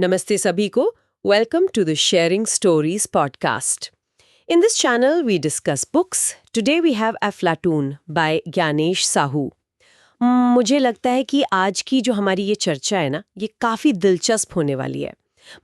Namaste sabhi ko. Welcome to the Sharing Stories podcast. In this channel, we discuss books. Today we have Aflatun by Gyanesh Sahu. मुझे लगता है कि आज की जो हमारी ये चर्चा है ना, ये काफ़ी दिलचस्प होने वाली है।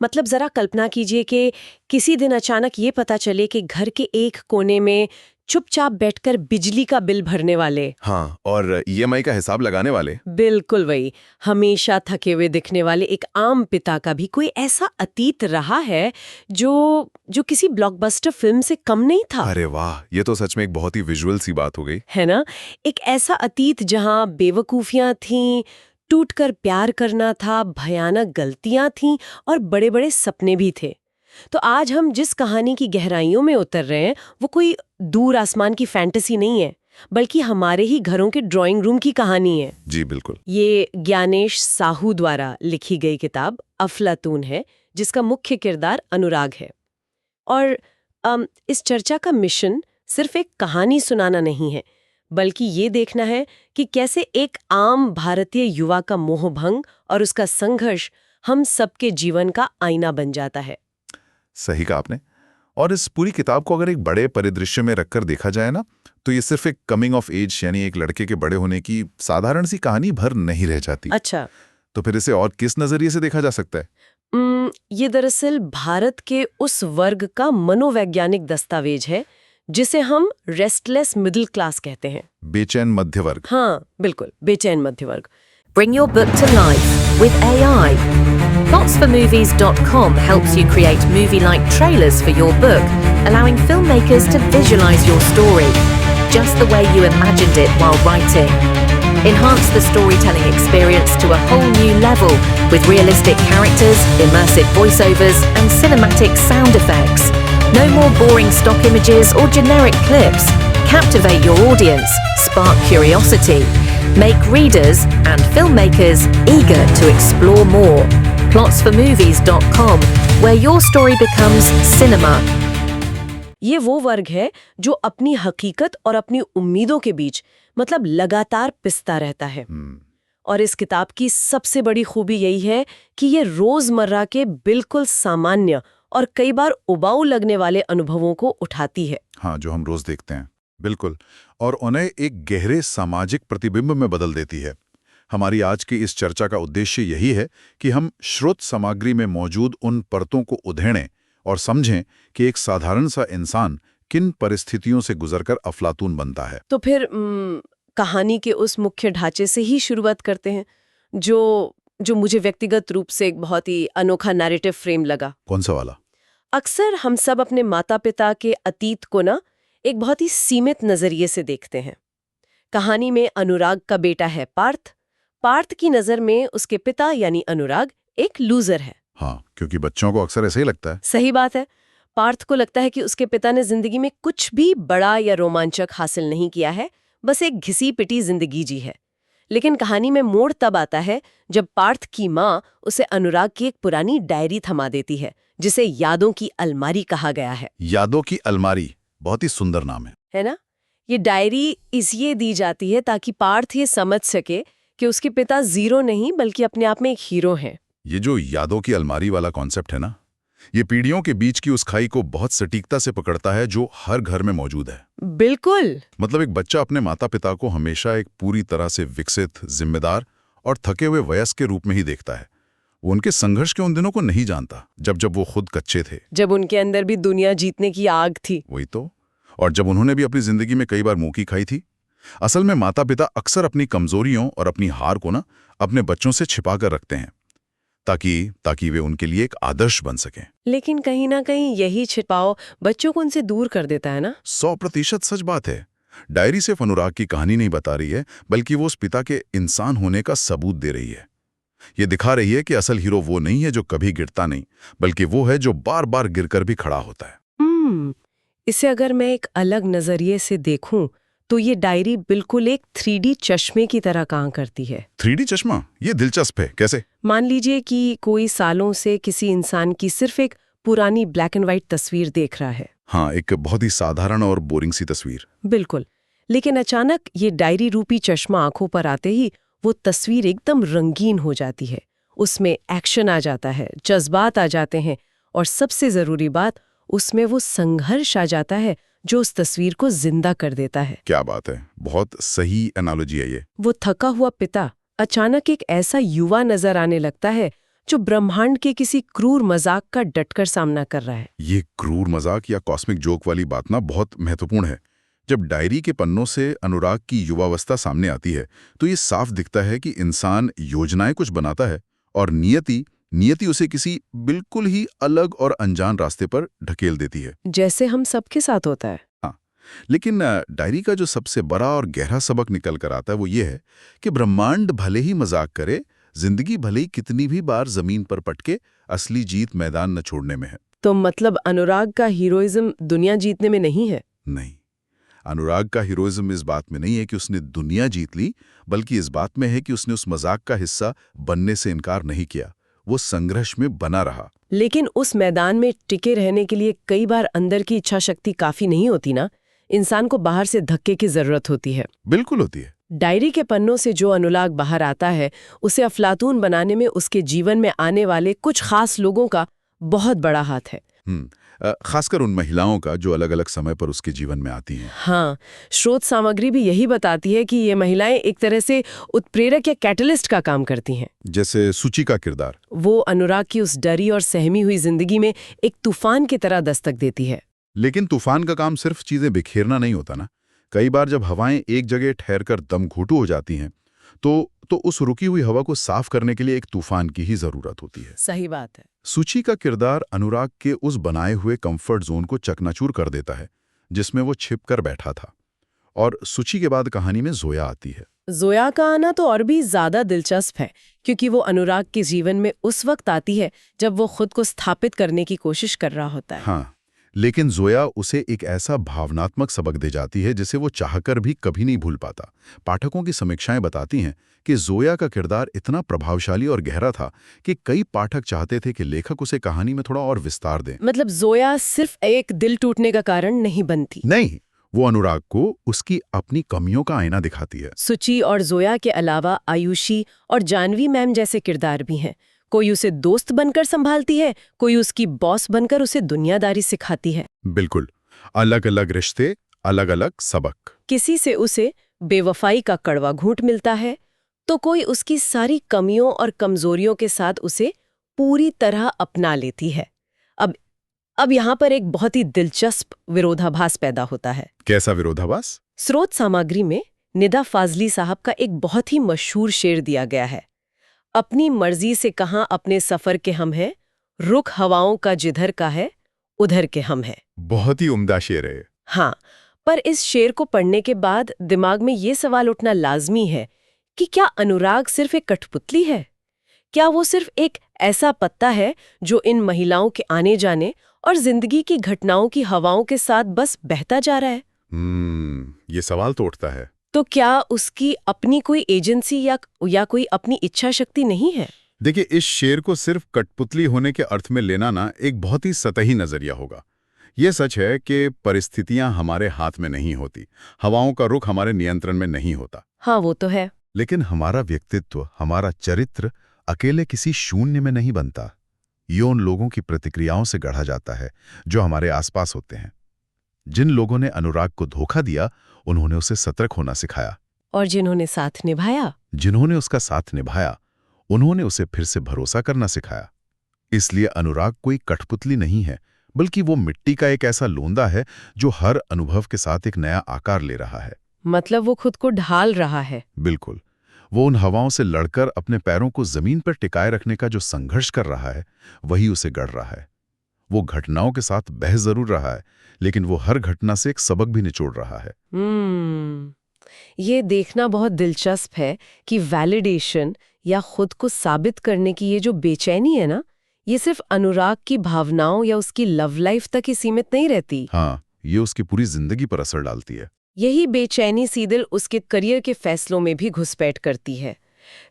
मतलब ज़रा कल्पना कीजिए कि किसी दिन अचानक ये पता चले कि घर के एक कोने में चुपचाप बैठकर बिजली का बिल भरने वाले, हाँ, और ईएमआई का हिसाब लगाने वाले। बिल्कुल वही, हमेशा थके हुए दिखने वाले एक आम पिता का भी कोई ऐसा अतीत रहा है जो किसी ब्लॉकबस्टर फिल्म से कम नहीं था। अरे वाह, ये तो सच में एक बहुत ही विजुअल सी बात हो गई। है ना? एक ऐसा अतीत जहां बेवकूफियां थीं, टूटकर प्यार करना था, भयानक गलतियां थीं और बड़े-बड़े सपने भी थे। तो आज हम जिस कहानी की गहराइयों में उतर रहे हैं, वो कोई दूर आसमान की फैंटेसी नहीं है, बल्कि हमारे ही घरों के ड्राइंग रूम की कहानी है। जी बिल्कुल। ये ज्ञानेश साहू द्वारा लिखी गई किताब अफलातून है, जिसका मुख्य किरदार अनुराग है। और इस चर्चा का मिशन सिर्फ एक कहानी सुनाना नहीं है, बल्कि ये देखना है कि कैसे एक आम भारतीय युवा का मोहभंग और उसका संघर्ष हम सबके जीवन का आईना बन जाता है। सही कहा आपने। और इस पूरी किताब को अगर एक बड़े परिदृश्य में रखकर देखा जाए ना, तो ये सिर्फ एक कमिंग ऑफ एज यानी एक लड़के के बड़े होने की साधारण सी कहानी भर नहीं रह जाती। अच्छा, तो फिर इसे और किस नजरिए से देखा जा सकता है? ये दरअसल भारत के उस वर्ग का मनोवैज्ञानिक दस्तावेज है जिसे हम रेस्टलेस मिडिल क्लास कहते हैं। बेचैन मध्य वर्ग। हाँ, बिल्कुल, बेचैन मध्य वर्ग। Bring your book to life with AI. Plotsformovies.com helps you create movie-like trailers for your book, allowing filmmakers to visualize your story just the way you imagined it while writing. Enhance the storytelling experience to a whole new level with realistic characters, immersive voiceovers, and cinematic sound effects. No more boring stock images or generic clips. Captivate your audience, spark curiosity, make readers and filmmakers eager to explore more. Plotsformovies.com, where your story becomes cinema. ये वो वर्ग है जो अपनी हकीकत और अपनी उम्मीदों के बीच मतलब लगातार पिसता रहता है। और इस किताब की सबसे बड़ी खूबी यही है कि ये रोजमर्रा के बिल्कुल सामान्य और कई बार उबाऊ लगने वाले अनुभवों को उठाती है। हाँ, जो हम रोज देखते हैं, बिल्कुल, और उन्हें एक गहरे सामाजिक प्रतिबिंब में बदल देती है। हमारी आज की इस चर्चा का उद्देश्य यही है कि हम श्रोत सामग्री में मौजूद उन परतों को उधेड़ें और समझें कि एक साधारण सा इंसान किन परिस्थितियों से गुजरकर अफलातून बनता है। तो फिर कहानी के उस मुख्य ढांचे से ही शुरुआत करते हैं जो मुझे व्यक्तिगत रूप से एक बहुत ही अनोखा नैरेटिव फ्रेम लगा। कौन सा वाला? अक्सर हम सब अपने माता पिता के अतीत को ना एक बहुत ही सीमित नजरिए से देखते हैं। कहानी में अनुराग का बेटा है पार्थ। पार्थ की नजर में उसके पिता यानी अनुराग एक लूजर है। हाँ, क्योंकि बच्चों को अक्सर ऐसे ही लगता है। सही बात है। पार्थ को लगता है कि उसके पिता ने जिंदगी में कुछ भी बड़ा या रोमांचक हासिल नहीं किया है, बस एक घिसी पिटी जिंदगी जी है। लेकिन कहानी में मोड़ तब आता है जब पार्थ की माँ उसे अनुराग की एक पुरानी डायरी थमा देती है, जिसे यादों की अलमारी कहा गया है। यादों की अलमारी, बहुत ही सुंदर नाम है ना? ये डायरी इसलिए दी जाती है ताकि पार्थ ये समझ सके कि उसके पिता जीरो नहीं बल्कि अपने आप में एक हीरो हैं। ये जो यादों की अलमारी वाला कॉन्सेप्ट है ना, ये पीढ़ियों के बीच की उस खाई को बहुत सटीकता से पकड़ता है जो हर घर में मौजूद है। बिल्कुल। मतलब एक बच्चा अपने माता पिता को हमेशा एक पूरी तरह से विकसित, जिम्मेदार और थके हुए वयस्क के रूप में ही देखता है। वो उनके संघर्ष के उन दिनों को नहीं जानता, जब वो खुद कच्चे थे, जब उनके अंदर भी दुनिया जीतने की आग थी। वही तो। और जब उन्होंने भी अपनी जिंदगी में कई बार मुंह की खाई थी। असल में माता पिता अक्सर अपनी कमजोरियों और अपनी हार को ना अपने बच्चों से छिपा कर रखते हैं ताकि वे उनके लिए एक आदर्श बन सकें। लेकिन कहीं ना कहीं यही छिपाव बच्चों को उनसे दूर कर देता है ना। 100% सच बात है। डायरी सिर्फ अनुराग की कहानी नहीं बता रही है, बल्कि वो उस पिता के इंसान होने का सबूत दे रही है। ये दिखा रही है कि असल हीरो वो नहीं है जो कभी गिरता नहीं, बल्कि वो है जो बार बार गिरकर भी खड़ा होता है। इसे अगर मैं एक अलग नजरिए से देखूं तो ये डायरी बिल्कुल एक 3D चश्मे की तरह काम करती है। 3D चश्मा? ये दिलचस्प है, कैसे? मान लीजिए कि कोई सालों से किसी इंसान की सिर्फ एक पुरानी ब्लैक एंड व्हाइट तस्वीर देख रहा है। हाँ, एक बहुत ही साधारण और बोरिंग सी तस्वीर। बिल्कुल। लेकिन अचानक ये डायरी रूपी चश्मा आंखों पर आते ही वो तस्वीर एकदम रंगीन हो जाती है। उसमें एक्शन आ जाता है, जज्बात आ जाते हैं, और सबसे ज़रूरी बात, उसमें वो संघर्ष आ जाता है जो उस तस्वीर को जिंदा कर देता है। क्या बात है, बहुत सही एनालॉजी है ये। वो थका हुआ पिता अचानक एक ऐसा युवा नजर आने लगता है जो ब्रह्मांड के किसी क्रूर मजाक का डटकर सामना कर रहा है। ये क्रूर मजाक या कॉस्मिक जोक वाली बात ना बहुत महत्वपूर्ण है। जब डायरी के पन्नों से अनुराग की युवावस्था सामने आती है तो ये साफ दिखता है कि इंसान योजनाएं कुछ बनाता है और नियति उसे किसी बिल्कुल ही अलग और अनजान रास्ते पर ढकेल देती है, जैसे हम सबके साथ होता है। हाँ। लेकिन डायरी का जो सबसे बड़ा और गहरा सबक निकल कर आता है वो ये है कि ब्रह्मांड भले ही मजाक करे, जिंदगी भले ही कितनी भी बार जमीन पर पटके, असली जीत मैदान न छोड़ने में है। तो मतलब अनुराग का हीरोइज्म दुनिया जीतने में नहीं है? नहीं, अनुराग का हीरोइज्म इस बात में नहीं है कि उसने दुनिया जीत ली, बल्कि इस बात में है कि उसने उस मजाक का हिस्सा बनने से इनकार नहीं किया, वो संघर्ष में बना रहा। लेकिन उस मैदान में टिके रहने के लिए कई बार अंदर की इच्छा शक्ति काफी नहीं होती ना, इंसान को बाहर से धक्के की जरूरत होती है। बिल्कुल होती है। डायरी के पन्नों से जो अनुराग बाहर आता है, उसे अफलातून बनाने में उसके जीवन में आने वाले कुछ खास लोगों का बहुत बड़ा हाथ है। खासकर उन महिलाओं का जो अलग अलग समय पर उसके जीवन में आती हैं। हाँ, स्रोत सामग्री भी यही बताती है कि ये महिलाएं एक तरह से उत्प्रेरक या कैटलिस्ट का काम करती हैं। जैसे सूची का किरदार, वो अनुराग की उस डरी और सहमी हुई जिंदगी में एक तूफान की तरह दस्तक देती है। लेकिन तूफान का काम सिर्फ चीजें बिखेरना नहीं होता ना। कई बार जब हवाएं एक जगह ठहरकर दम घुटू हो जाती हैं तो उस रुकी हुई हवा को साफ करने के लिए एक तूफान की ही जरूरत होती है। सही बात है। सूची का किरदार अनुराग के उस बनाए हुए कंफर्ट जोन को चकनाचूर कर देता है जिसमें वो छिप कर बैठा था। और सूची के बाद कहानी में जोया आती है। जोया का आना तो और भी ज्यादा दिलचस्प है, क्योंकि वो अनुराग के जीवन में उस वक्त आती है जब वो खुद को स्थापित करने की कोशिश कर रहा होता है। हाँ, लेकिन जोया उसे एक ऐसा भावनात्मक सबक दे जाती है जिसे वो चाहकर भी कभी नहीं भूल पाता। पाठकों की समीक्षाएं बताती हैं कि जोया का किरदार इतना प्रभावशाली और गहरा था कि कई पाठक चाहते थे कि लेखक उसे कहानी में थोड़ा और विस्तार दें। मतलब जोया सिर्फ एक दिल टूटने का कारण नहीं बनती। नहीं, वो अनुराग को उसकी अपनी कमियों का आईना दिखाती है। सूची और जोया के अलावा आयुषी और जानवी मैम जैसे किरदार भी हैं। कोई उसे दोस्त बनकर संभालती है, कोई उसकी बॉस बनकर उसे दुनियादारी सिखाती है। बिल्कुल, अलग अलग रिश्ते, अलग अलग सबक। किसी से उसे बेवफाई का कड़वा घूंट मिलता है, तो कोई उसकी सारी कमियों और कमजोरियों के साथ उसे पूरी तरह अपना लेती है। अब यहाँ पर एक बहुत ही दिलचस्प विरोधाभास पैदा होता है। कैसा विरोधाभास? स्रोत सामग्री में निदा फाजली साहब का एक बहुत ही मशहूर शेर दिया गया है। अपनी मर्जी से कहां अपने सफर के हम हैं, रुख हवाओं का जिधर का है उधर के हम हैं। बहुत ही उम्दा शेर है। हाँ, पर इस शेर को पढ़ने के बाद दिमाग में ये सवाल उठना लाजमी है कि क्या अनुराग सिर्फ एक कठपुतली है? क्या वो सिर्फ एक ऐसा पत्ता है जो इन महिलाओं के आने जाने और जिंदगी की घटनाओं की हवाओं के साथ बस बहता जा रहा है? ये सवाल तो उठता है। तो क्या उसकी अपनी कोई एजेंसी या कोई अपनी इच्छा शक्ति नहीं है? देखिए, इस शेर को सिर्फ कठपुतली होने के अर्थ में लेना ना एक बहुत ही सतही नजरिया होगा। यह सच है कि परिस्थितियां हमारे हाथ में नहीं होती, हवाओं का रुख हमारे नियंत्रण में नहीं होता। हाँ, वो तो है। लेकिन हमारा व्यक्तित्व, हमारा चरित्र अकेले किसी शून्य में नहीं बनता। ये उन लोगों की प्रतिक्रियाओं से गढ़ा जाता है जो हमारे आसपास होते हैं। जिन लोगों ने अनुराग को धोखा दिया, उन्होंने उसे सतर्क होना सिखाया। और जिन्होंने साथ निभाया, उन्होंने उसे फिर से भरोसा करना सिखाया। इसलिए अनुराग कोई कठपुतली नहीं है, बल्कि वो मिट्टी का एक ऐसा लोंदा है जो हर अनुभव के साथ एक नया आकार ले रहा है। मतलब वो खुद को ढाल रहा है। बिल्कुल, वो उन हवाओं से लड़कर अपने पैरों को जमीन पर टिकाए रखने का जो संघर्ष कर रहा है, वही उसे गढ़ रहा है। वो घटनाओं के साथ बह जरूर रहा है, लेकिन वो हर घटना से एक सबक भी निचोड़ रहा है। ये देखना बहुत दिलचस्प है कि वैलिडेशन या खुद को साबित करने की ये जो बेचैनी है ना, ये सिर्फ अनुराग की भावनाओं या उसकी लव लाइफ तक ही सीमित नहीं रहती। हाँ, ये उसकी पूरी जिंदगी पर असर डालती है। यही बेचैनी सीधे उसके करियर के फैसलों में भी घुसपैठ करती है।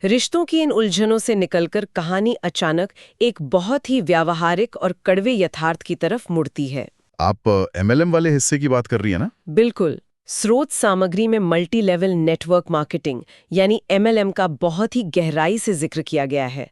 रिश्तों की इन उलझनों से निकलकर कहानी अचानक एक बहुत ही व्यावहारिक और कड़वे यथार्थ की तरफ मुड़ती है। आप MLM वाले हिस्से की बात कर रही है ना? बिल्कुल। स्रोत सामग्री में मल्टी लेवल नेटवर्क मार्केटिंग यानी MLM का बहुत ही गहराई से जिक्र किया गया है।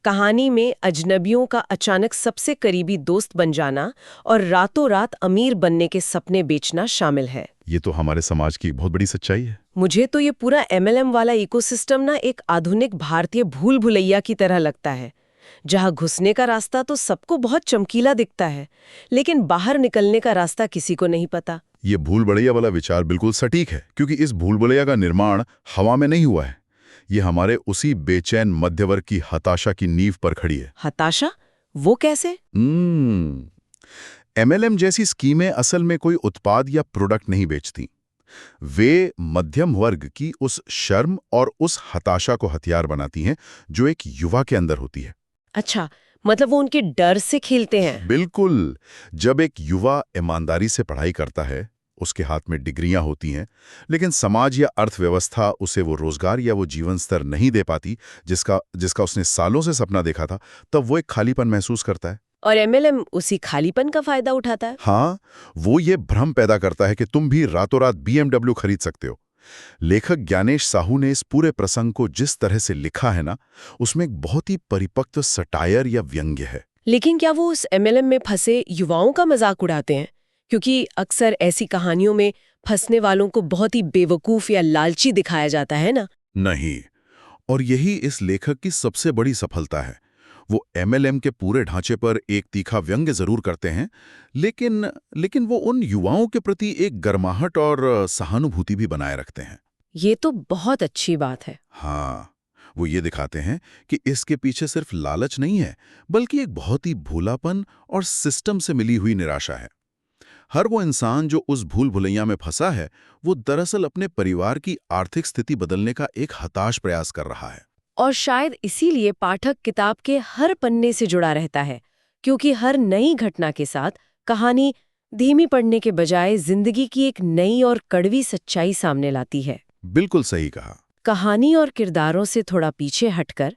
कहानी में अजनबियों का अचानक सबसे करीबी दोस्त बन जाना और रातों रात अमीर बनने के सपने बेचना शामिल है। ये तो हमारे समाज की एक बहुत बड़ी सच्चाई है। मुझे तो ये पूरा MLM वाला इकोसिस्टम ना एक आधुनिक भारतीय भूल भुलैया की तरह लगता है, जहाँ घुसने का रास्ता तो सबको बहुत चमकीला दिखता है, लेकिन बाहर निकलने का रास्ता किसी को नहीं पता। ये भूल भुलैया वाला विचार बिल्कुल सटीक है, क्योंकि इस भूल भुलैया का निर्माण हवा में नहीं हुआ है। ये हमारे उसी बेचैन मध्यवर्ग की हताशा की नींव पर खड़ी है। हताशा? वो कैसे? MLM जैसी स्कीमें असल में कोई उत्पाद या प्रोडक्ट नहीं बेचती। वे मध्यम वर्ग की उस शर्म और उस हताशा को हथियार बनाती हैं जो एक युवा के अंदर होती है। अच्छा, मतलब वो उनके डर से खेलते हैं। बिल्कुल। जब एक युवा ईमानदारी से पढ़ाई करता है, उसके हाथ में डिग्रियां होती हैं, लेकिन समाज या अर्थव्यवस्था उसे वो रोजगार या वो जीवन स्तर नहीं दे पाती जिसका उसने सालों से सपना देखा था, तब वो एक खालीपन महसूस करता है। और MLM उसी खालीपन का फायदा उठाता है। हाँ, वो ये भ्रम पैदा करता है कि तुम भी रातों रात BMW खरीद सकते हो। लेखक ज्ञानेश साहू ने इस पूरे प्रसंग को जिस तरह से लिखा है ना, उसमें एक बहुत ही परिपक्व सटायर या व्यंग्य है। लेकिन क्या वो उस MLM में फंसे युवाओं का मजाक उड़ाते हैं? क्योंकि अक्सर ऐसी कहानियों में फंसने वालों को बहुत ही बेवकूफ या लालची दिखाया जाता है ना। नहीं, और यही इस लेखक की सबसे बड़ी सफलता है। वो MLM के पूरे ढांचे पर एक तीखा व्यंग्य जरूर करते हैं, लेकिन वो उन युवाओं के प्रति एक गर्माहट और सहानुभूति भी बनाए रखते हैं। ये तो बहुत अच्छी बात है। हाँ, वो ये दिखाते हैं कि इसके पीछे सिर्फ लालच नहीं है, बल्कि एक बहुत ही भोलापन और सिस्टम से मिली हुई निराशा है। हर वो इंसान जो उस भूल भुलैया में फंसा है, वो दरअसल अपने परिवार की आर्थिक स्थिति बदलने का एक हताश प्रयास कर रहा है। और शायद इसीलिए पाठक किताब के हर पन्ने से जुड़ा रहता है, क्योंकि हर नई घटना के साथ कहानी धीमी पड़ने के बजाय जिंदगी की एक नई और कड़वी सच्चाई सामने लाती है। बिल्कुल सही कहा। कहानी और किरदारों से थोड़ा पीछे हटकर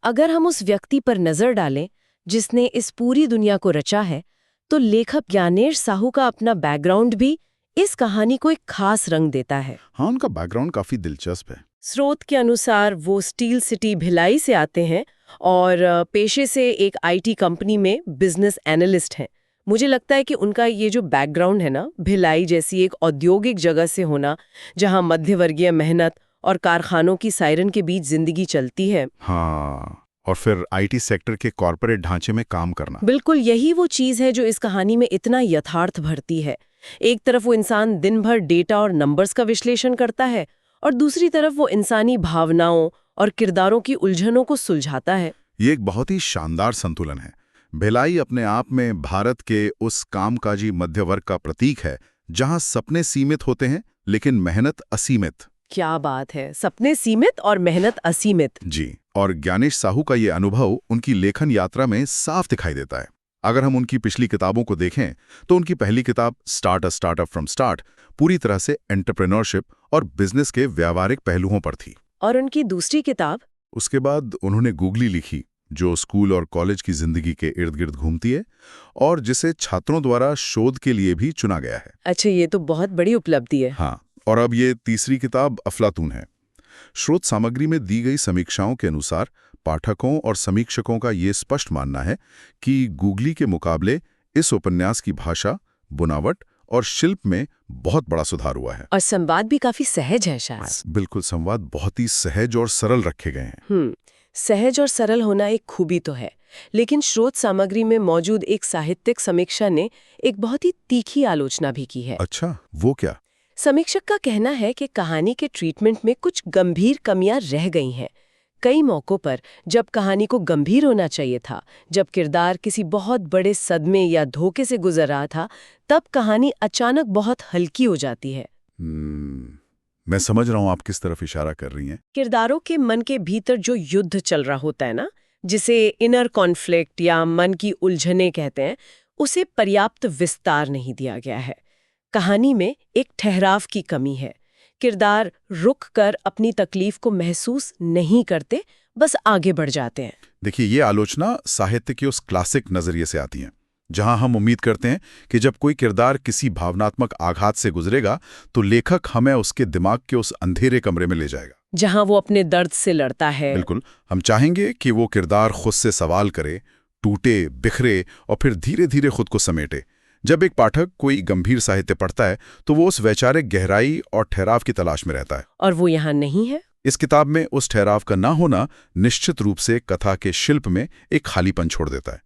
अगर हम उस व्यक्ति पर नजर डालें जिसने इस पूरी दुनिया को रचा है, तो लेखक ज्ञानेश साहू का अपना बैकग्राउंड भी इस कहानी को एक खास रंग देता है। हाँ, उनका बैकग्राउंड काफी दिलचस्प है। स्रोत के अनुसार वो स्टील सिटी भिलाई से आते हैं और पेशे से एक IT कंपनी में बिजनेस एनालिस्ट हैं। मुझे लगता है कि उनका ये जो बैकग्राउंड है ना, भिलाई जैसी एक औद्योगिक जगह से होना, जहां मध्यवर्गीय मेहनत और कारखानों की सायरन के बीच जिंदगी चलती है। हाँ, और फिर IT सेक्टर के कॉर्पोरेट ढांचे में काम करना। बिल्कुल यही वो चीज है जो इस कहानी में इतना यथार्थ भरती है। एक तरफ वो इंसान दिन भर डेटा और नंबर्स का विश्लेषण करता है, और दूसरी तरफ वो इंसानी भावनाओं और किरदारों की उलझनों को सुलझाता है। ये एक बहुत ही शानदार संतुलन है। भिलाई अपने आप में भारत के उस कामकाजी मध्य वर्ग का प्रतीक है, जहां सपने सीमित होते हैं लेकिन मेहनत असीमित। क्या बात है, सपने सीमित और मेहनत असीमित। जी, और ज्ञानेश साहू का ये अनुभव उनकी लेखन यात्रा में साफ दिखाई देता है। अगर हम उनकी पिछली किताबों को देखें तो उनकी पहली किताब start a startup from start पूरी तरह से एंटरप्रेन्योरशिप और बिजनेस के व्यावहारिक पहलुओं पर थी। और उनकी दूसरी किताब? उसके बाद उन्होंने गूगली लिखी, जो स्कूल और कॉलेज की जिंदगी के इर्द गिर्द घूमती है और जिसे छात्रों द्वारा शोध के लिए भी चुना गया है। अच्छा, ये तो बहुत बड़ी उपलब्धि है। हाँ, और अब ये तीसरी किताब अफलातून है। स्रोत सामग्री में दी गई समीक्षाओं के अनुसार पाठकों और समीक्षकों का ये स्पष्ट मानना है कि गूगली के मुकाबले इस उपन्यास की भाषा, बुनावट और शिल्प में बहुत बड़ा सुधार हुआ है। और संवाद भी काफी सहज है शायद। बिल्कुल, संवाद बहुत ही सहज और सरल रखे गए हैं। सहज और सरल होना एक खूबी तो है, लेकिन स्रोत सामग्री में मौजूद एक साहित्यिक समीक्षा ने एक बहुत ही तीखी आलोचना भी की है। अच्छा, वो क्या? समीक्षक का कहना है कि कहानी के ट्रीटमेंट में कुछ गंभीर कमियां रह गई हैं। कई मौकों पर जब कहानी को गंभीर होना चाहिए था, जब किरदार किसी बहुत बड़े सदमे या धोखे से गुजर रहा था, तब कहानी अचानक बहुत हल्की हो जाती है। मैं समझ रहा हूँ आप किस तरफ इशारा कर रही हैं। किरदारों के मन के भीतर जो युद्ध चल रहा होता है ना, जिसे इनर कॉन्फ्लिक्ट या मन की उलझने कहते हैं, उसे पर्याप्त विस्तार नहीं दिया गया है। कहानी में एक ठहराव की कमी है। किरदार रुक कर अपनी तकलीफ को महसूस नहीं करते, बस आगे बढ़ जाते हैं। देखिए, ये आलोचना साहित्य के उस क्लासिक नजरिए से आती है, जहां हम उम्मीद करते हैं कि जब कोई किरदार किसी भावनात्मक आघात से गुजरेगा तो लेखक हमें उसके दिमाग के उस अंधेरे कमरे में ले जाएगा। जहां वो अपने दर्द से लड़ता है। बिल्कुल, हम चाहेंगे कि वो किरदार खुद से सवाल करे, टूटे, बिखरे और फिर धीरे धीरे खुद को समेटे। जब एक पाठक कोई गंभीर साहित्य पढ़ता है तो वो उस वैचारिक गहराई और ठहराव की तलाश में रहता है। और वो यहाँ नहीं है। इस किताब में उस ठहराव का ना होना निश्चित रूप से कथा के शिल्प में एक खालीपन छोड़ देता है।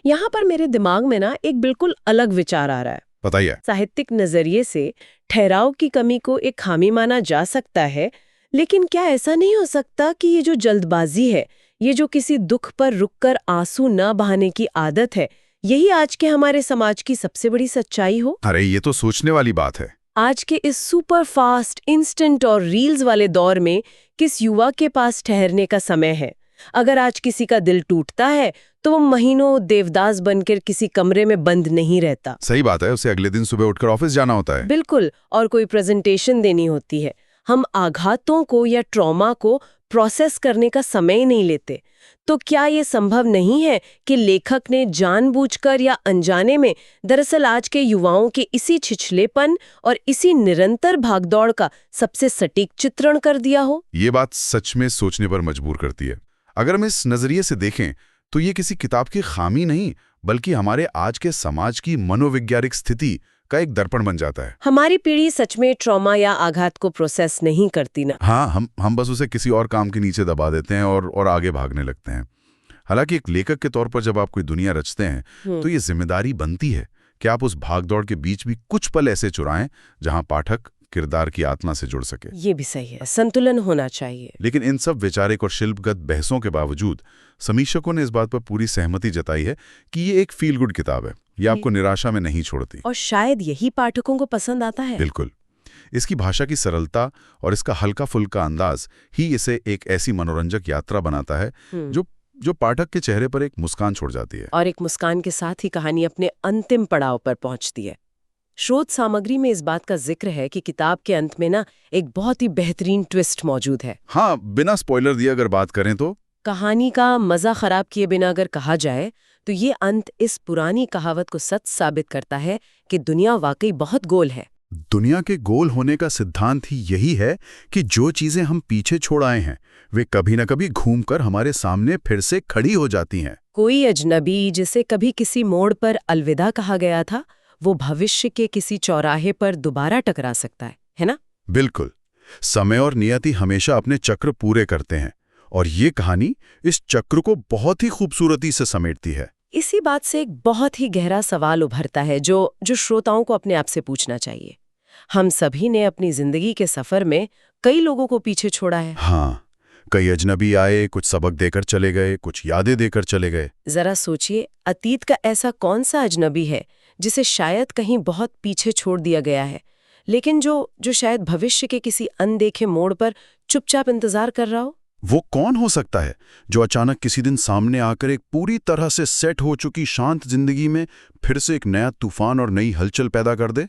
यहाँ पर मेरे दिमाग में ना एक बिल्कुल अलग विचार आ रहा है। बताइए। साहित्यिक नजरिए से ठहराव की कमी को एक खामी माना जा सकता है, लेकिन क्या ऐसा नहीं हो सकता कि ये जो जल्दबाजी है, ये जो किसी दुख पर रुककर आंसू न बहाने की आदत है, यही आज के हमारे समाज की सबसे बड़ी सच्चाई हो? अरे ये तो सोचने वाली बात है। आज के इस सुपर फास्ट, इंस्टेंट और रील्स वाले दौर में किस युवा के पास ठहरने का समय है? अगर आज किसी का दिल टूटता है तो वो महीनों देवदास बनकर किसी कमरे में बंद नहीं रहता। सही बात है, उसे अगले दिन सुबह उठकर ऑफिस जाना होता है। बिल्कुल, और कोई प्रेजेंटेशन देनी होती है। हम आघातों को या ट्रॉमा को प्रोसेस करने का समय नहीं लेते। तो क्या ये संभव नहीं है कि लेखक ने जानबूझकर या अनजाने में दरअसल आज के युवाओं के इसी छिछलेपन और इसी निरंतर भागदौड़ का सबसे सटीक चित्रण कर दिया हो? ये बात सच में सोचने पर मजबूर करती है। अगर हम इस नजरिए से देखें तो ये किसी किताब की खामी नहीं, बल्कि हमारे आज के समाज की मनोवैज्ञानिक स्थिति का एक दर्पण बन जाता है। हमारी पीढ़ी सच में ट्रॉमा या आघात को प्रोसेस नहीं करती ना। हाँ, हम बस उसे किसी और काम के नीचे दबा देते हैं और आगे भागने लगते हैं। हालांकि एक लेखक के तौर पर जब आप कोई दुनिया रचते हैं तो ये जिम्मेदारी बनती है कि आप उस भागदौड़ के बीच भी कुछ पल ऐसे चुराएं जहां पाठक किरदार की आत्मा से जुड़ सके। ये भी सही है, संतुलन होना चाहिए। लेकिन इन सब वैचारिक और शिल्पगत बहसों के बावजूद समीक्षकों ने इस बात पर पूरी सहमति जताई है कि ये एक फील गुड किताब है। ये आपको निराशा में नहीं छोड़ती। और शायद यही पाठकों को पसंद आता है। बिल्कुल, इसकी भाषा की सरलता और इसका हल्का फुल्का अंदाज ही इसे एक ऐसी मनोरंजक यात्रा बनाता है जो पाठक के चेहरे पर एक मुस्कान छोड़ जाती है। और एक मुस्कान के साथ ही कहानी अपने अंतिम पड़ाव पर पहुंचती है। स्रोत सामग्री में इस बात का जिक्र है कि किताब के अंत में ना एक बहुत ही बेहतरीन ट्विस्ट मौजूद है। हाँ, बिना स्पॉइलर दिए अगर बात करें तो कहानी का मजा खराब किए बिना अगर कहा जाए तो ये अंत इस पुरानी कहावत को सच साबित करता है कि दुनिया वाकई बहुत गोल है। दुनिया के गोल होने का सिद्धांत ही यही है कि जो चीजें हम पीछे छोड़ आए हैं वे कभी न कभी घूमकर हमारे सामने फिर से खड़ी हो जाती हैं। कोई अजनबी जिसे कभी किसी मोड़ पर अलविदा कहा गया था, वो भविष्य के किसी चौराहे पर दोबारा टकरा सकता है ना? बिल्कुल, समय और नियति हमेशा अपने चक्र पूरे करते हैं और ये कहानी इस चक्र को बहुत ही खूबसूरती से समेटती है। इसी बात से एक बहुत ही गहरा सवाल उभरता है जो श्रोताओं को अपने आप से पूछना चाहिए। हम सभी ने अपनी जिंदगी के सफर में कई लोगों को पीछे छोड़ा है। हाँ, कई अजनबी आए, कुछ सबक देकर चले गए, कुछ यादें देकर चले गए। जरा सोचिए, अतीत का ऐसा कौन सा अजनबी है जिसे शायद कहीं बहुत पीछे छोड़ दिया गया है, लेकिन जो शायद भविष्य के किसी अनदेखे मोड़ पर चुपचाप इंतजार कर रहा हो? वो कौन हो सकता है जो अचानक किसी दिन सामने आकर एक पूरी तरह से सेट हो चुकी शांत जिंदगी में फिर से एक नया तूफान और नई हलचल पैदा कर दे?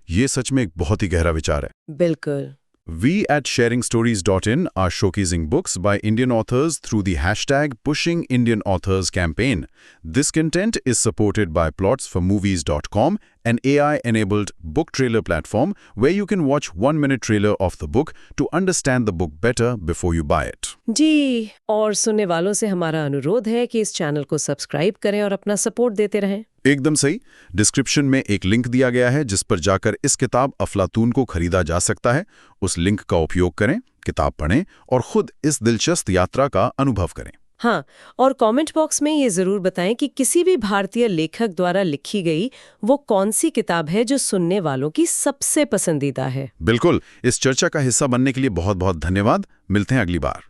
ये सच में एक बहुत ही गहरा विचार है। बिल्कुल। We at sharingstories.in are showcasing books by Indian authors through the hashtag Pushing Indian Authors campaign. This content is supported by plotsformovies.com, an AI-enabled book trailer platform where you can watch 1-minute trailer of the book to understand the book better before you buy it. जी, और सुनने वालों से हमारा अनुरोध है कि इस channel को सब्सक्राइब करें और अपना सपोर्ट देते रहें। एकदम सही। डिस्क्रिप्शन में एक लिंक दिया गया है जिस पर जाकर इस किताब अफलातून को खरीदा जा सकता है। उस लिंक का उपयोग करें, किताब पढ़ें और खुद इस दिलचस्प यात्रा का अनुभव करें। हाँ, और कमेंट बॉक्स में ये जरूर बताएं कि किसी भी भारतीय लेखक द्वारा लिखी गई वो कौन सी किताब है जो सुनने वालों की सबसे पसंदीदा है। बिल्कुल, इस चर्चा का हिस्सा बनने के लिए बहुत बहुत धन्यवाद। मिलते हैं अगली बार।